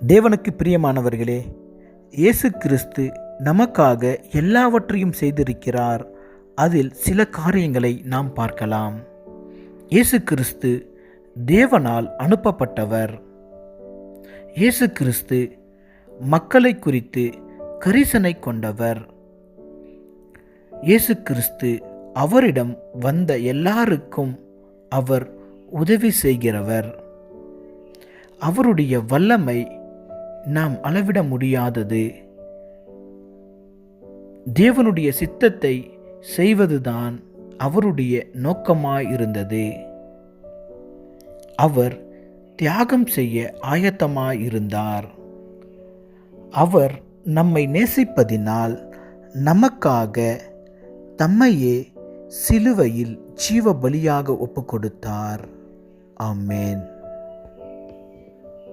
தேவனுக்கு பிரியமானவர்களே, இயேசு கிறிஸ்து நமக்காக எல்லாவற்றையும் செய்திருக்கிறார். அதில் சில காரியங்களை நாம் பார்க்கலாம். இயேசு கிறிஸ்து தேவனால் அனுப்பப்பட்டவர். இயேசு கிறிஸ்து மக்களை குறித்து கரிசனை கொண்டவர். இயேசு கிறிஸ்து அவரிடம் வந்த எல்லாருக்கும் அவர் உதவி செய்கிறவர். அவருடைய வல்லமை நாம் அளவிட முடியாதது. தேவனுடைய சித்தத்தை செய்வதுதான் அவருடைய நோக்கமாயிருந்தது. அவர் தியாகம் செய்ய ஆயத்தமாயிருந்தார். அவர் நம்மை நேசிப்பதினால் நமக்காக தம்மையே சிலுவையில் ஜீவ பலியாக ஒப்புக்கொடுத்தார். ஆமென்.